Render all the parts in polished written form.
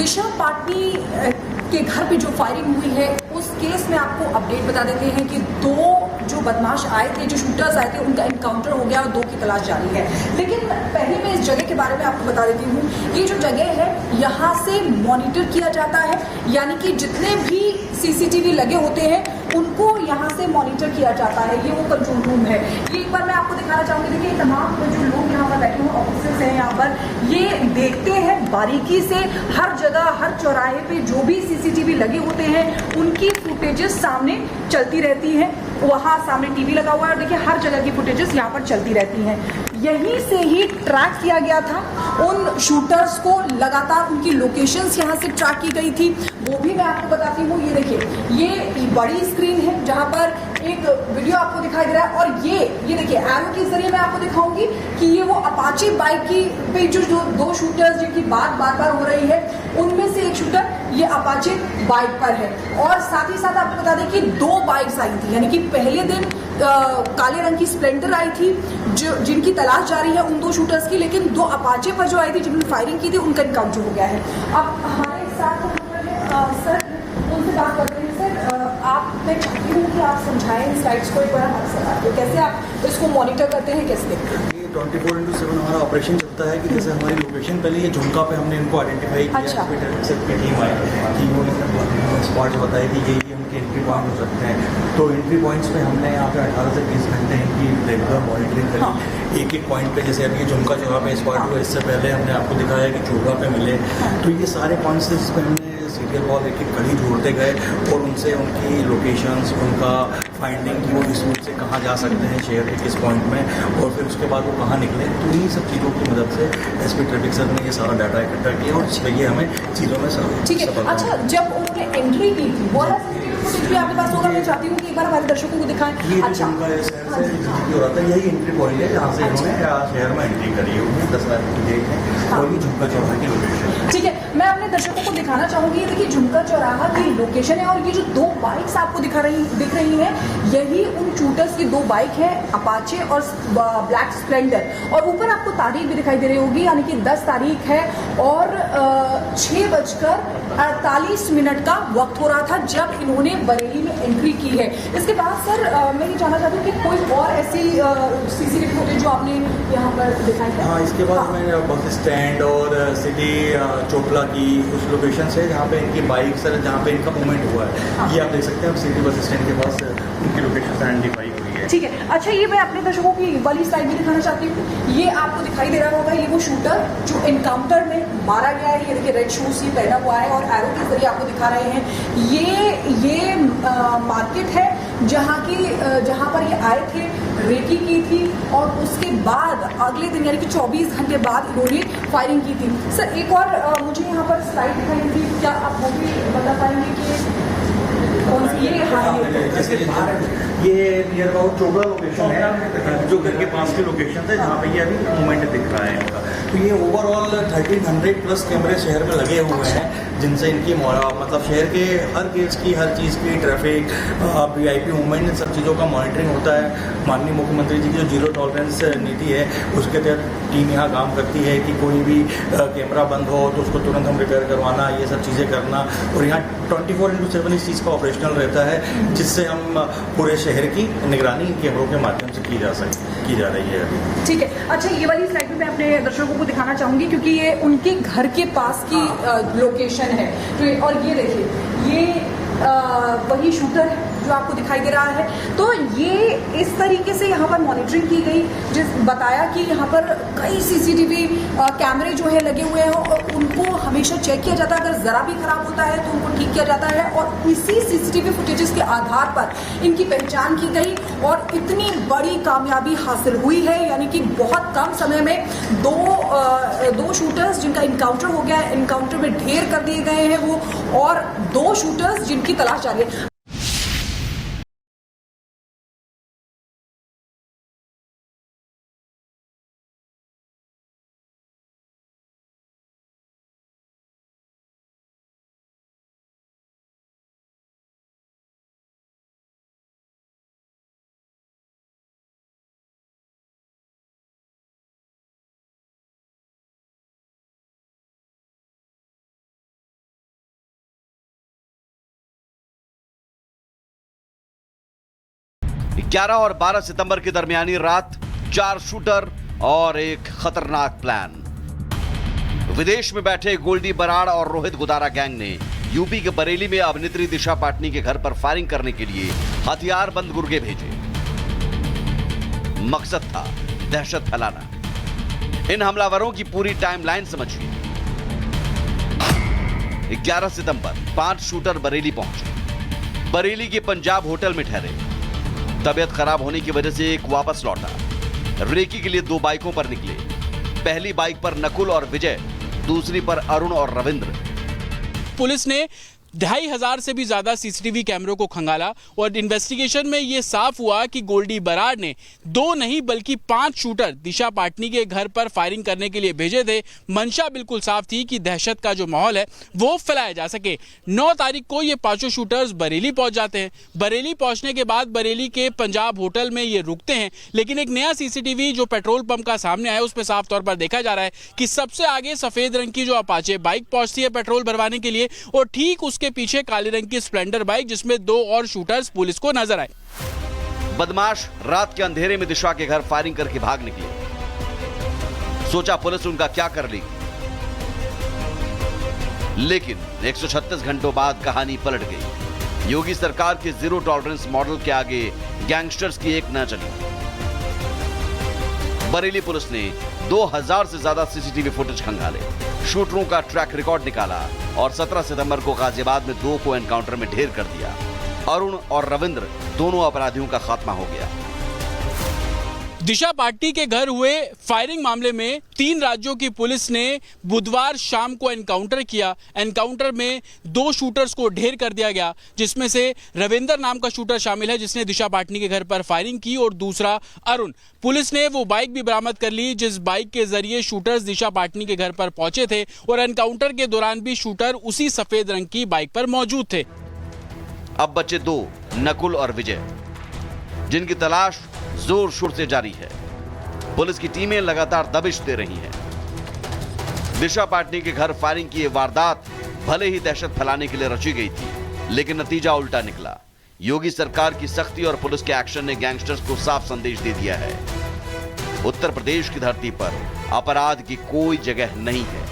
दिशा पाटनी के घर पे जो फायरिंग हुई है उस केस में आपको अपडेट बता देते हैं कि दो जो बदमाश आए थे, जो शूटर्स आए थे, उनका एनकाउंटर हो गया और दो की तलाश जारी है। लेकिन पहले मैं इस जगह के बारे में आपको बता देती हूँ। ये जो जगह है यहाँ से मॉनिटर किया जाता है, यानी कि जितने भी सीसीटीवी लगे होते हैं उनको यहाँ से मॉनिटर किया जाता है। ये वो कंट्रोल रूम है। ये एक बार मैं आपको दिखाना चाहूँगी। देखिए तमाम जो लोग यहाँ पर बैठे हुए ऑफिसर्स हैं यहाँ पर, ये देखते हैं बारीकी से हर जगह, हर चौराहे पे जो भी सीसीटीवी लगे होते हैं उनकी फुटेजेस सामने चलती रहती हैं। वहाँ सामने टीवी लगा हुआ है और देखिए हर जगह की फुटेजेस यहाँ पर चलती रहती हैं। यहीं से ही ट्रैक किया गया था उन शूटर्स को, लगातार उनकी लोकेशंस यहाँ से ट्रैक की गई थी। वो भी मैं आपको बताती हूँ। ये देखिए ये बड़ी स्क्रीन है जहाँ पर एक वीडियो आपको दिखाई दे रहा है और ये देखिए एरो के जरिए मैं आपको दिखाऊंगी कि ये वो अपाचे बाइक की पे जो दो शूटर्स जिनकी बात बार बार हो रही है उनमें से एक शूटर ये अपाचे बाइक पर है। और साथ ही साथ आपको बता दें कि दो बाइक्स आई थी, यानी कि पहले दिन काले रंग की स्प्लेंडर आई थी जो जिनकी तलाश जारी है उन दो शूटर्स की, लेकिन दो अपाचे पर जो आई थी जिन्होंने फायरिंग की थी उनका एनकाउंटर हो गया है। अब हमारे साथ सर उनसे बात करते हैं। सर आप, मैं चाहती हूँ कि आप समझाएं इन स्लाइड्स को एक बार हमारे साथ, कैसे आप इसको मॉनिटर करते हैं, कैसे देखते हैं? 24/7 हमारा ऑपरेशन चलता है कि जैसे हमारी लोकेशन पहले ये झुमका पे हमने इनको आइडेंटिफाई किया। अच्छा। की टीम आई कि उन्होंने स्पॉट बताया कि ये उनके एंट्री पॉइंट हो सकते हैं। तो एंट्री पॉइंट्स पे हमने यहाँ पे 18 से 20 घंटे इनकी रेगुलर मॉनिटरिंग करी। हाँ। एक एक पॉइंट पे, जैसे अभी झुमका जगह पे स्पॉट हुआ, इससे पहले हमने आपको दिखाया कि चोगा पे मिले। तो ये सारे पॉइंट्स जिस पे हमने सीरियल वॉल एक एक कड़ी जोड़ते गए और उनसे उनकी लोकेशंस, उनका फाइंडिंग कि वो इस रूट से कहाँ जा सकते हैं शहर के किस पॉइंट में, और फिर उसके बाद वो कहाँ निकले। तो इन्हीं सब चीज़ों की मदद से एसपी ट्रैफिक सर ने ये सारा डाटा इकट्ठा किया और ये हमें चीज़ों में सब ठीक है। अच्छा, जब उन्होंने एंट्री की थी वो भी आपके पास होगा, मैं चाहती हूँ कि एक बार हमारे दर्शकों को दिखाएं। अच्छा, हो रहा था, यही एंट्री पॉइंट है जहाँ से इन्होंने शहर में एंट्री करी है। उन्हें 10 तारीख की डेट है और ये झुमका चौराहा की लोकेशन। ठीक है, मैं अपने दर्शकों को दिखाना चाहूंगी। देखिए झुमका चौराहा की लोकेशन है और ये जो दो बाइक्स आपको दिख रही हैं यही उन शूटर्स की दो बाइक है, अपाचे और ब्लैक स्प्लेंडर। और ऊपर आपको तारीख भी दिखाई दे रही होगी, यानी कि 10 तारीख है और 6:48 का वक्त हो रहा था जब इन्होंने बरेली में एंट्री की है। इसके बाद सर मैं ये जानना चाहती हूँ कि कोई और ऐसी सीसीटीवी फुटेज जो आपने यहाँ पर दिखाई है? हाँ, इसके बाद मैंने बस स्टैंड और सिटी चोपला की उस लोकेशन से जहाँ पे इनकी बाइक सर, जहाँ पे इनका मूवमेंट हुआ है। हाँ। ये आप देख सकते हैं, सिटी बस स्टैंड के पास उनकी लोकेशन से आइडेंटिफाई हुई है। ठीक है। अच्छा, ये मैं अपने दर्शकों की वाली स्लाइड भी दिखाना चाहती हूँ। ये आपको दिखाई दे रहा होगा, ये वो शूटर जो एनकाउंटर में मारा गया है। ये देखिए रेड शूज ये पहना हुआ है और एरो के जरिए आपको दिखा रहे हैं। ये मार्केट है जहाँ पर ये आए थे, रेकी की थी और उसके बाद अगले दिन यानी कि 24 घंटे बाद इन्होंने फायरिंग की थी। सर एक और मुझे यहाँ पर स्लाइड दिखाई थी, क्या आप वो भी बता पाएंगे कि कौन सी? ये नियर अबाउट चोबड़ा लोकेशन है, जो घर के पास की लोकेशन है जहाँ पे ये अभी मूवमेंट दिख रहा है इनका। तो ये ओवरऑल 1300 प्लस कैमरे शहर में लगे हुए हैं जिनसे इनकी मतलब शहर के हर केस की, हर चीज़ की, ट्रैफिक, वीआईपी मूवमेंट, इन सब चीज़ों का मॉनिटरिंग होता है। माननीय मुख्यमंत्री जी की जो जीरो टॉलरेंस नीति है उसके तहत टीम यहाँ काम करती है कि कोई भी कैमरा बंद हो तो उसको तुरंत हम रिपेयर करवाना, ये सब चीज़ें करना। और यहाँ 24/7 इस चीज़ का ऑपरेशनल रहता है जिससे हम पूरे शहर की निगरानी कैमरों के माध्यम से की जा रही है अभी। ठीक है। अच्छा, ये वाली स्लाइड में मैं अपने दर्शकों को दिखाना चाहूंगी क्योंकि ये उनके घर के पास की लोकेशन है। तो और ये देखिए ये वही शूटर है जो आपको दिखाई दे रहा है। तो ये इस तरीके से यहाँ पर मॉनिटरिंग की गई, बताया कि यहाँ पर कई सीसीटीवी कैमरे जो है लगे हुए हैं और उनको हमेशा चेक किया जाता है। अगर ज़रा भी खराब होता है तो उनको ठीक किया जाता है और इसी सीसीटीवी फुटेजेस के आधार पर इनकी पहचान की गई और इतनी बड़ी कामयाबी हासिल हुई है। यानी कि बहुत कम समय में दो शूटर्स जिनका इनकाउंटर हो गया है, इनकाउंटर में ढेर कर दिए गए हैं वो, और दो शूटर्स जिनकी तलाश जारी है। 11 और 12 सितंबर की दरमियानी रात 4 शूटर और एक खतरनाक प्लान। विदेश में बैठे गोल्डी बराड़ और रोहित गुदारा गैंग ने यूपी के बरेली में अभिनेत्री दिशा पाटनी के घर पर फायरिंग करने के लिए हथियारबंद गुर्गे भेजे। मकसद था दहशत फैलाना। इन हमलावरों की पूरी टाइमलाइन समझिए। 11 सितंबर 5 शूटर बरेली पहुंचे। बरेली के पंजाब होटल में ठहरे। तबीयत खराब होने की वजह से एक वापस लौटा। रेकी के लिए 2 बाइकों पर निकले। पहली बाइक पर नकुल और विजय, दूसरी पर अरुण और रविंद्र। पुलिस ने 2500 से भी ज्यादा सीसीटीवी कैमरों को खंगाला और इन्वेस्टिगेशन में यह साफ हुआ कि गोल्डी बराड़ ने 2 नहीं बल्कि 5 शूटर दिशा पाटनी के घर पर फायरिंग करने के लिए भेजे थे। मंशा बिल्कुल साफ थी कि दहशत का जो माहौल है वो फैलाया जा सके। 9 तारीख को ये पांचों शूटर्स बरेली पहुंच जाते हैं। बरेली पहुंचने के बाद बरेली के पंजाब होटल में ये रुकते हैं, लेकिन एक नया सीसीटीवी जो पेट्रोल पंप का सामने आया उसमें साफ तौर पर देखा जा रहा है कि सबसे आगे सफेद रंग की जो अपाचे बाइक पहुंचती है पेट्रोल भरवाने के लिए और ठीक उसके पीछे काले रंग की स्प्लेंडर बाइक जिसमें 2 और शूटर्स पुलिस को नजर आए। बदमाश रात के अंधेरे में दिशा के घर फायरिंग करके भाग निकले। सोचा पुलिस उनका क्या कर लेगी, लेकिन 136 घंटों बाद कहानी पलट गई। योगी सरकार के जीरो टॉलरेंस मॉडल के आगे गैंगस्टर्स की एक न चली। बरेली पुलिस ने 2000 से ज्यादा सीसीटीवी फुटेज खंगाले, शूटरों का ट्रैक रिकॉर्ड निकाला और 17 सितंबर को गाजियाबाद में 2 को एनकाउंटर में ढेर कर दिया। अरुण और रविंद्र दोनों अपराधियों का खात्मा हो गया। दिशा पाटनी के घर हुए फायरिंग मामले में 3 राज्यों की पुलिस ने बुधवार शाम को एनकाउंटर किया। एनकाउंटर में 2 शूटर्स को ढेर कर दिया गया, जिसमें से रविंदर नाम का शूटर शामिल है जिसने दिशा पाटनी के घर पर फायरिंग की और दूसरा अरुण। पुलिस ने वो बाइक भी बरामद कर ली जिस बाइक के जरिए शूटर्स दिशा पाटनी के घर पर पहुंचे थे और एनकाउंटर के दौरान भी शूटर उसी सफेद रंग की बाइक पर मौजूद थे। अब बचे 2, नकुल और विजय, जिनकी तलाश जोर शोर से जारी है। पुलिस की टीमें लगातार दबिश दे रही हैं। दिशा पाटनी के घर फायरिंग की ये वारदात भले ही दहशत फैलाने के लिए रची गई थी, लेकिन नतीजा उल्टा निकला। योगी सरकार की सख्ती और पुलिस के एक्शन ने गैंगस्टर्स को साफ संदेश दे दिया है, उत्तर प्रदेश की धरती पर अपराध की कोई जगह नहीं है।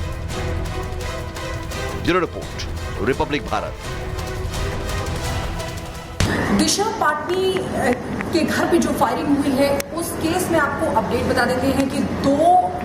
Bureau report, Republic Bharat. Disha Patani के घर पे जो फायरिंग हुई है उस केस में आपको अपडेट बता देते हैं कि 2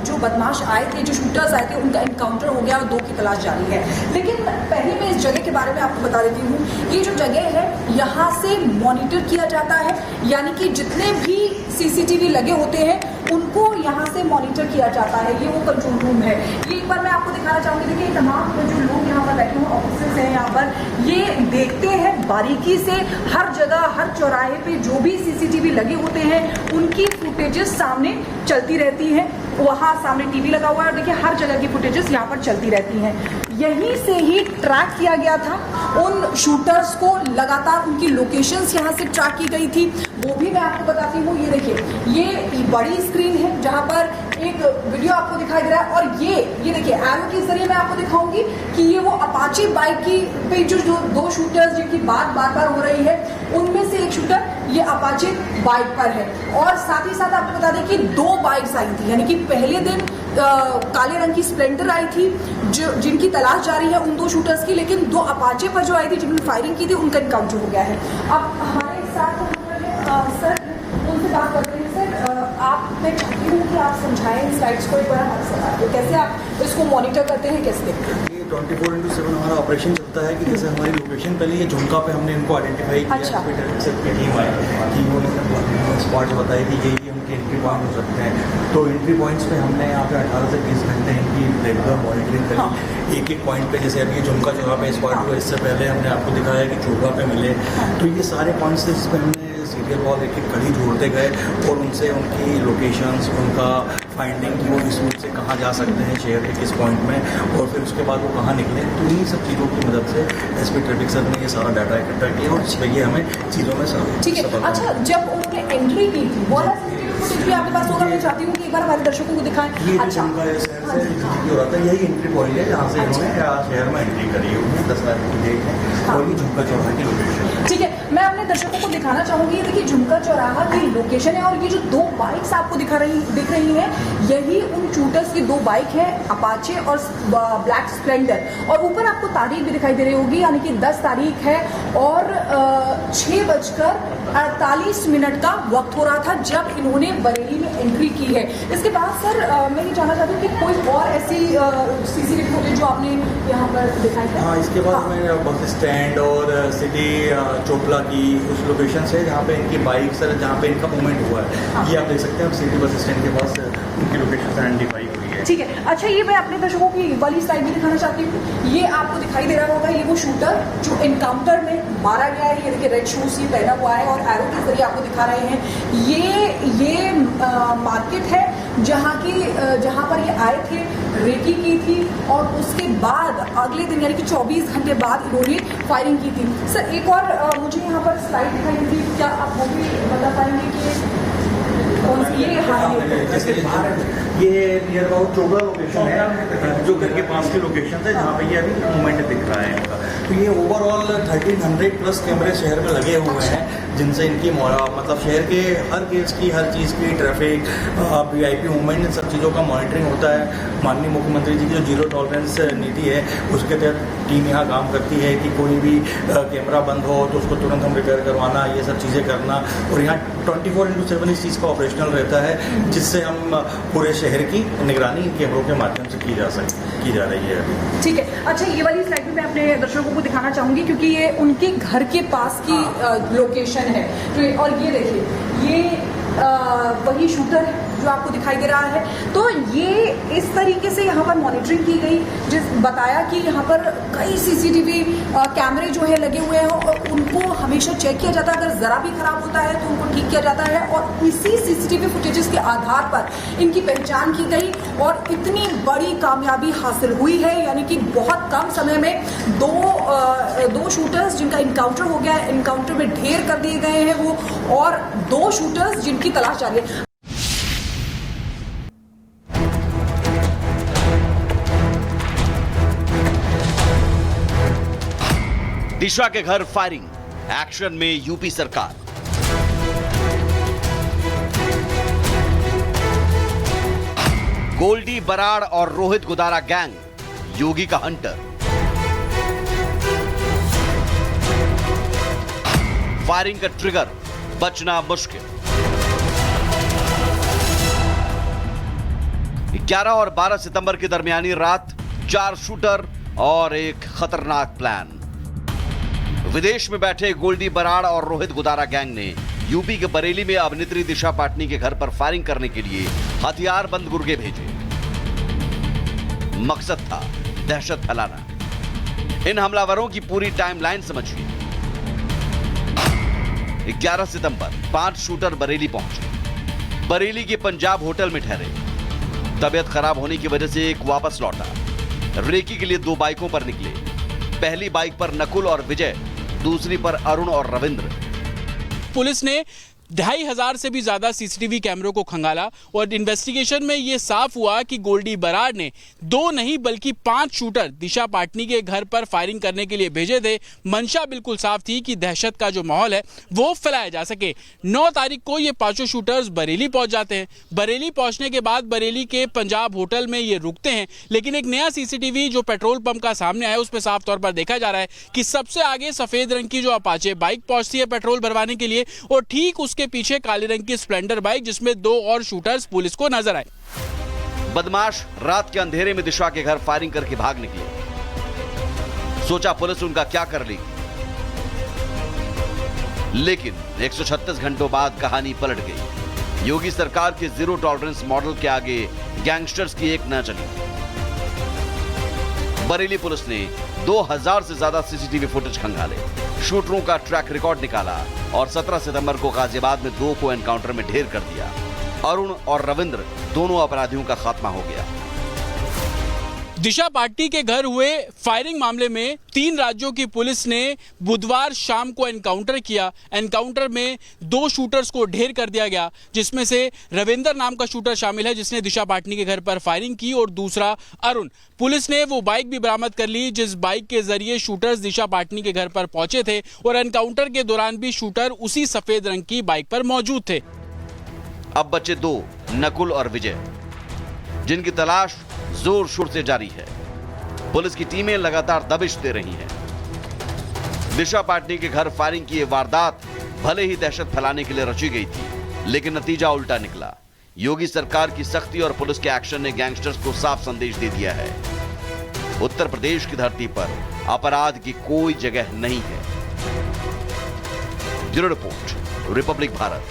जो बदमाश आए थे, जो शूटर्स आए थे, उनका एनकाउंटर हो गया और 2 की तलाश जारी है। लेकिन पहले मैं इस जगह के बारे में आपको बता देती हूँ। ये जो जगह है यहाँ से मॉनिटर किया जाता है, यानी कि जितने भी सीसीटीवी लगे होते हैं उनको यहाँ से मॉनिटर किया जाता है। ये वो कंट्रोल रूम है। ये एक बार मैं आपको दिखाना चाहूंगी। देखिए तमाम जो लोग यहाँ पर बैठे हुए ऑफिसर्स हैं यहाँ पर, ये देखते हैं बारीकी से हर जगह, हर चौराहे पे जो भी सीसीटीवी लगे होते हैं उनकी फुटेजेस सामने चलती रहती हैं। वहाँ सामने टीवी लगा हुआ है और देखिए हर जगह की फुटेजेस यहाँ पर चलती रहती हैं। यहीं से ही ट्रैक किया गया था उन शूटर्स को, लगातार उनकी लोकेशंस यहाँ से ट्रैक की गई थी। वो भी मैं आपको बताती हूँ। ये देखिए, ये बड़ी स्क्रीन है जहाँ पर एक वीडियो आपको दिखाई दे रहा है और ये देखिए एरो के जरिए मैं आपको दिखाऊंगी कि ये वो अपाचे बाइक की पे जो 2 शूटर्स जिनकी बात बार हो रही है, उनमें से एक शूटर ये अपाचे बाइक पर है। और साथ ही साथ आपको बता दें कि 2 बाइक्स आई थी, यानी कि पहले दिन काले रंग की स्प्लेंडर आई थी जिनकी तलाश जारी है उन 2 शूटर्स की, लेकिन 2 अपाचे पर जो आई थी जिन्होंने फायरिंग की थी उनका एनकाउंटर हो गया है। अब हमारे साथ सर उनसे बात करते हैं। सर आप, मैं चाहती हूँ कि आप समझाएं स्लाइड्स को एक बार हमारे साथ, तो कैसे आप इसको मॉनिटर करते हैं, कैसे देखते हैं? 24/7 हमारा ऑपरेशन चलता है कि जैसे हमारी लोकेशन पहले ये झुमका पे हमने इनको आइडेंटिफाई किया। अच्छा। की टीम आई कि वो स्पॉट बताई कि ये उनके एंट्री पॉइंट हो सकते हैं। तो एंट्री पॉइंट्स पे हमने यहाँ पे 18 से 20 घंटे इनकी रेगुलर मॉनिटरिंग करी। हाँ। एक पॉइंट पे, जैसे अभी झुमका जहाँ पे स्पॉट हुआ, इससे पहले हमने आपको दिखाया कि चोगा पे मिले। तो ये सारे पॉइंट्स जिस पे हमने सीरियल वॉल एक कड़ी जोड़ते गए और उनसे उनकी लोकेशंस, उनका फाइंडिंग कि वो इस रूट से कहाँ जा सकते हैं शहर के किस पॉइंट में, और फिर उसके बाद वो कहाँ निकले। तो इन्हीं सब चीज़ों की मदद से एसपी ट्रैफिक सर ने ये सारा डाटा इकट्ठा किया और इस पर ये हमें चीज़ों में सब। ठीक है। अच्छा, जब उन्होंने एंट्री की थी, वो वाला फुटेज भी आपके पास होगा। मैं चाहती हूँ कि एक बार हमारे दर्शकों को दिखाएं। ये अच्छा, जो शहर से एंट्री हो रहा था, यही एंट्री पॉइंट है जहाँ से इन्होंने शहर में एंट्री करी है। 10 लाख की डेट है और ये झुमका चौराहा की लोकेशन है। ठीक है, मैं अपने दर्शकों को दिखाना चाहूंगी, ये देखिए झुमका चौराहा की लोकेशन है और ये जो दो बाइक्स आपको दिख रही हैं, यही उन शूटर्स की दो बाइक है, अपाचे और ब्लैक स्प्लेंडर। और ऊपर आपको तारीख भी दिखाई दे रही होगी, यानी कि 10 तारीख है और 6:48 का वक्त हो रहा था जब इन्होंने बरेली में एंट्री की है। इसके बाद सर मैं ये जानना चाहती हूँ कि कोई और ऐसी सीसीटीवी फुटेज जो आपने यहाँ पर दिखाई है? हाँ, इसके बाद मैं बस स्टैंड और सिटी चोपला की उस लोकेशन से जहाँ पे इनकी बाइक सर जहाँ पे इनका मूवमेंट हुआ है, ये आप देख सकते हैं। सिटी बस स्टैंड के पास उनकी लोकेशन से आइडेंटिफाई हुई है। ठीक है, अच्छा ये मैं अपने दर्शकों की वाली साइड भी दिखाना चाहती हूँ। ये आपको दिखाई दे रहा होगा, ये वो शूटर जो एनकाउंटर में मारा गया है। ये देखिए रेड शूज ये पहना हुआ है और एरो के जरिए आपको दिखा रहे हैं। ये मार्केट है जहाँ पर ये आए थे, रेकी की थी और उसके बाद अगले दिन यानी कि 24 घंटे बाद इन्होंने फायरिंग की थी। सर एक और मुझे यहाँ पर स्लाइड दिखाई दी थी, क्या आप वो भी बता पाएंगे कि कौन सी ये नियर अबाउट चोपड़ा लोकेशन है, जो घर के पास की लोकेशन है जहाँ पे ये अभी मूवमेंट दिख रहा है इनका। तो ये ओवरऑल 1300 प्लस कैमरे शहर में लगे हुए हैं, जिनसे इनकी मतलब शहर के हर केस की, हर चीज़ की, ट्रैफिक, VIP मूवमेंट, इन सब चीज़ों का मॉनिटरिंग होता है। माननीय मुख्यमंत्री जी की जो जीरो टॉलरेंस नीति है, उसके तहत टीम यहाँ काम करती है कि कोई भी कैमरा बंद हो तो उसको तुरंत हम रिपेयर करवाना, ये सब चीज़ें करना। और यहाँ 24/7 इस चीज़ का ऑपरेशनल रहता है, जिससे हम पूरे शहर की निगरानी कैमरों के माध्यम से की जा रही है अभी। ठीक है, अच्छा ये वाली स्लाइड भी मैं अपने दर्शकों को दिखाना चाहूंगी क्योंकि ये उनके घर के पास की लोकेशन है। तो और ये देखिए, ये वही शूटर है जो आपको दिखाई दे रहा है। तो ये इस तरीके से यहाँ पर मॉनिटरिंग की गई, बताया कि यहाँ पर कई CCTV कैमरे जो है लगे हुए हैं और उनको हमेशा चेक किया जाता है। अगर ज़रा भी खराब होता है तो उनको ठीक किया जाता है और इसी CCTV फुटेजेस के आधार पर इनकी पहचान की गई और इतनी बड़ी कामयाबी हासिल हुई है। यानी कि बहुत कम समय में दो शूटर्स जिनका इनकाउंटर हो गया है, इनकाउंटर में ढेर कर दिए गए हैं वो, और 2 शूटर्स जिनकी तलाश जारी है। दिशा के घर फायरिंग, एक्शन में यूपी सरकार। गोल्डी बराड़ और रोहित गुदारा गैंग, योगी का हंटर। फायरिंग का ट्रिगर, बचना मुश्किल। 11 और 12 सितंबर की दरमियानी रात 4 शूटर और एक खतरनाक प्लान। विदेश में बैठे गोल्डी बराड़ और रोहित गुदारा गैंग ने यूपी के बरेली में अभिनेत्री दिशा पाटनी के घर पर फायरिंग करने के लिए हथियार बंद गुर्गे भेजे। मकसद था दहशत फैलाना। इन हमलावरों की पूरी टाइमलाइन समझिए। 11 सितंबर 5 शूटर बरेली पहुंचे। बरेली के पंजाब होटल में ठहरे। तबीयत खराब होने की वजह से एक वापस लौटा। रेकी के लिए 2 बाइकों पर निकले। पहली बाइक पर नकुल और विजय, दूसरी पर अरुण और रविंद्र। पुलिस ने 2500 से भी ज्यादा CCTV कैमरों को खंगाला और इन्वेस्टिगेशन में यह साफ हुआ कि गोल्डी बराड़ ने 2 नहीं बल्कि 5 शूटर दिशा पाटनी के घर पर फायरिंग करने के लिए भेजे थे। मंशा बिल्कुल साफ थी कि दहशत का जो माहौल है वो फैलाया जा सके। 9 तारीख को ये 5 शूटर्स बरेली पहुंच जाते हैं। बरेली पहुंचने के बाद बरेली के पंजाब होटल में ये रुकते हैं, लेकिन एक नया CCTV जो पेट्रोल पंप का सामने आया उसमें साफ तौर पर देखा जा रहा है कि सबसे आगे सफेद रंग की जो अपाचे बाइक पहुंचती है पेट्रोल भरवाने के लिए और ठीक के पीछे काले रंग की स्प्लेंडर बाइक जिसमें 2 और शूटर्स पुलिस को नजर आए। बदमाश रात के अंधेरे में दिशा के घर फायरिंग करके भाग निकले। सोचा पुलिस उनका क्या कर लेगी, लेकिन 136 घंटों बाद कहानी पलट गई। योगी सरकार के जीरो टॉलरेंस मॉडल के आगे गैंगस्टर्स की एक न चली। बरेली पुलिस ने 2000 से ज्यादा CCTV फुटेज खंगाले, शूटरों का ट्रैक रिकॉर्ड निकाला और 17 सितंबर को गाजियाबाद में 2 को एनकाउंटर में ढेर कर दिया। अरुण और रविंद्र दोनों अपराधियों का खात्मा हो गया। दिशा पाटनी के घर हुए फायरिंग मामले में 3 राज्यों की पुलिस ने बुधवार शाम को एनकाउंटर किया। एनकाउंटर में 2 शूटर्स को ढेर कर दिया गया, जिसमें से रविंदर नाम का शूटर शामिल है जिसने दिशा पाटनी के घर पर फायरिंग की, और दूसरा अरुण। पुलिस ने वो बाइक भी बरामद कर ली जिस बाइक के जरिए शूटर्स दिशा पाटनी के घर पर पहुंचे थे, और एनकाउंटर के दौरान भी शूटर उसी सफेद रंग की बाइक पर मौजूद थे। अब बचे 2 नकुल और विजय, जिनकी तलाश जोर शोर से जारी है। पुलिस की टीमें लगातार दबिश दे रही हैं। दिशा पाटनी के घर फायरिंग की यह वारदात भले ही दहशत फैलाने के लिए रची गई थी, लेकिन नतीजा उल्टा निकला। योगी सरकार की सख्ती और पुलिस के एक्शन ने गैंगस्टर्स को साफ संदेश दे दिया है, उत्तर प्रदेश की धरती पर अपराध की कोई जगह नहीं है। Bureau report, Republic Bharat.